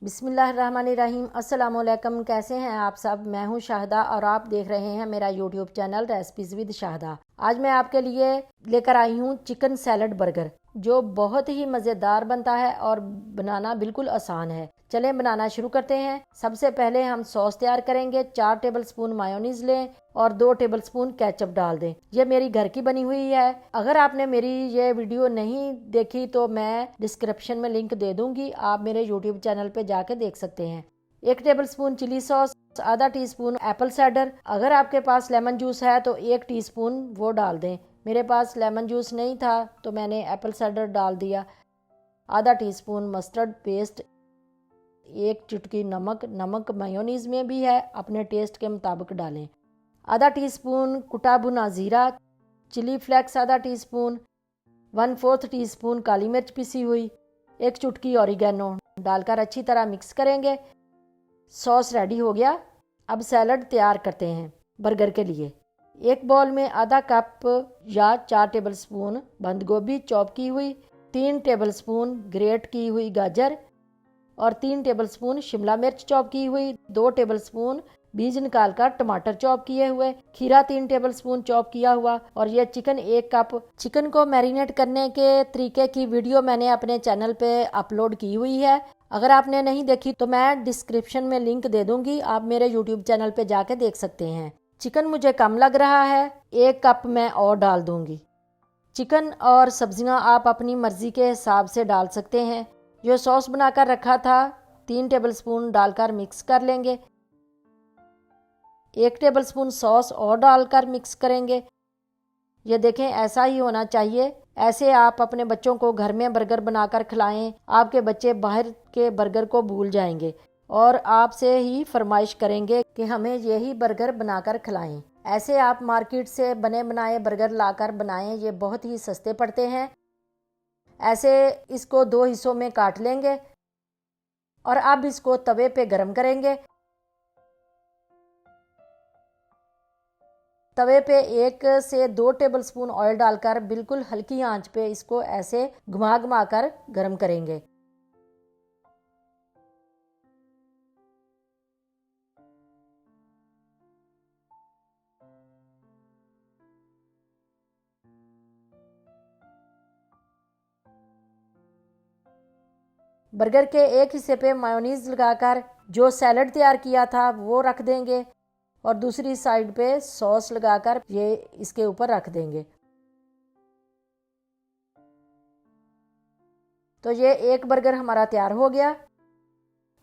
बिस्मिल्लाहिर्रहमानिर्रहीम। अस्सलाम वालेकुम। कैसे हैं आप सब? मैं हूं शाहदा और आप देख रहे हैं मेरा YouTube channel recipes with Shahada. आज मैं आपके लिए लेकर आई हूं चिकन सैलड बर्गर, जो बहुत ही मज़ेदार बनता है और बनाना बिल्कुल आसान है। चलें बनाना शुरू करते हैं। सबसे पहले हम सॉस तैयार करेंगे। 4 टेबलस्पून मायोनीज लें और 2 टेबलस्पून केचप डाल दें। ये मेरी घर की बनी हुई है। अगर आपने मेरी ये वीडियो नहीं देखी तो मैं डिस्क्रिप्शन में लिंक दे दूंगी, आप मेरे यूट्यूब चैनल पे जाके देख सकते हैं। 1 टेबलस्पून चिली सॉस, आधा टीस्पून एप्पल साइडर। अगर आपके पास लेमन जूस है तो 1 टीस्पून वो डाल दें। मेरे पास लेमन जूस नहीं था तो मैंने एप्पल साइडर डाल दिया। आधा टीस्पून मस्टर्ड पेस्ट, 1 चुटकी नमक मेयोनीज में भी है, अपने टेस्ट के मुताबिक डालें। आधा टीस्पून कुटा भुना जीरा, चिली फ्लेक्स आधा टीस्पून, 1/4 टीस्पून काली मिर्च पिसी हुई, 1 चुटकी ऑरिगेनो डालकर अच्छी तरह मिक्स करेंगे। सॉस रेडी हो गया। अब सैलड तैयार करते हैं बर्गर के लिए। एक बाउल में आधा कप या 4 टेबलस्पून बंद गोभी चॉप की हुई, 3 टेबलस्पून ग्रेट की हुई गाजर और 3 टेबलस्पून शिमला मिर्च चॉप की हुई, 2 टेबलस्पून बीज निकालकर टमाटर चॉप किए हुए, खीरा 3 टेबलस्पून चॉप किया हुआ और यह चिकन 1 कप। चिकन को मैरिनेट करने के तरीके की वीडियो मैंने अपने चैनल पे अपलोड की हुई है। अगर आपने नहीं देखी तो मैं डिस्क्रिप्शन में लिंक दे दूंगी, आप मेरे यूट्यूब चैनल पे जाके देख सकते हैं। चिकन मुझे कम लग रहा है, 1 कप मैं और डाल दूंगी। चिकन और सब्जियां आप अपनी मर्जी के हिसाब से डाल सकते हैं। जो सॉस बनाकर रखा था 3 टेबलस्पून डालकर मिक्स कर लेंगे। 1 टेबलस्पून सॉस और डालकर मिक्स करेंगे। ये देखें, ऐसा ही होना चाहिए। ऐसे आप अपने बच्चों को घर में बर्गर बनाकर खिलाएं, आपके बच्चे बाहर के बर्गर को भूल जाएंगे और आपसे ही फरमाइश करेंगे कि हमें यही बर्गर बनाकर खिलाएं। ऐसे आप मार्केट से बने बनाए बर्गर लाकर बनाएं, ये बहुत ही सस्ते पड़ते हैं। ऐसे इसको 2 हिस्सों में काट लेंगे और अब इसको तवे पे गरम करेंगे। तवे पे 1 से 2 टेबलस्पून ऑयल डालकर बिल्कुल हल्की आंच पे इसको ऐसे घुमा घुमा कर गर्म करेंगे। बर्गर के एक हिस्से पे मायोनीज लगाकर जो सैलड तैयार किया था वो रख देंगे और दूसरी साइड पे सॉस लगाकर ये इसके ऊपर रख देंगे। तो ये एक बर्गर हमारा तैयार हो गया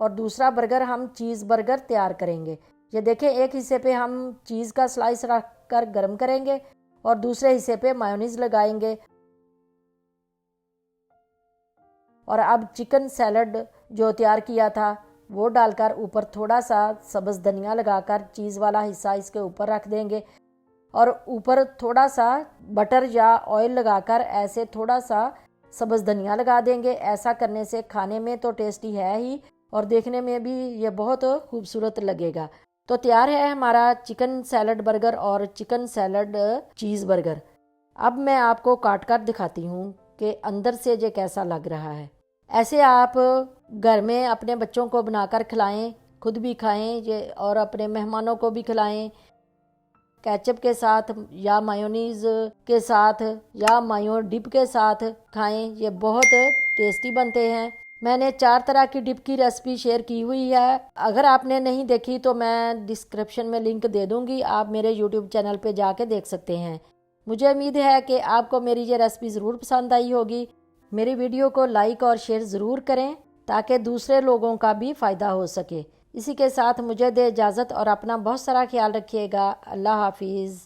और दूसरा बर्गर हम चीज़ बर्गर तैयार करेंगे। ये देखें, एक हिस्से पे हम चीज़ का स्लाइस रख कर गर्म करेंगे और दूसरे हिस्से पे मायोनीज लगाएंगे। और अब चिकन सैलड जो तैयार किया था वो डालकर ऊपर थोड़ा सा सब्ज़ धनिया लगाकर चीज़ वाला हिस्सा इसके ऊपर रख देंगे और ऊपर थोड़ा सा बटर या ऑयल लगाकर ऐसे थोड़ा सा सब्ज़ धनिया लगा देंगे। ऐसा करने से खाने में तो टेस्टी है ही और देखने में भी ये बहुत खूबसूरत लगेगा। तो तैयार है हमारा चिकन सैलड बर्गर और चिकन सैलड चीज़ बर्गर। अब मैं आपको काट कर दिखाती हूँ कि अंदर से ये कैसा लग रहा है। ऐसे आप घर में अपने बच्चों को बनाकर खिलाएं, खुद भी खाएं ये और अपने मेहमानों को भी खिलाएं। केचप के साथ या मायोनीज़ के साथ या मायो डिप के साथ खाएं, ये बहुत टेस्टी बनते हैं। मैंने 4 तरह की डिप की रेसिपी शेयर की हुई है। अगर आपने नहीं देखी तो मैं डिस्क्रिप्शन में लिंक दे दूंगी, आप मेरे यूट्यूब चैनल पे जाके देख सकते हैं। मुझे उम्मीद है कि आपको मेरी ये रेसिपी ज़रूर पसंद आई होगी। मेरी वीडियो को लाइक और शेयर ज़रूर करें ताकि दूसरे लोगों का भी फ़ायदा हो सके। इसी के साथ मुझे दे इजाज़त और अपना बहुत सारा ख्याल रखिएगा। अल्लाह हाफिज़।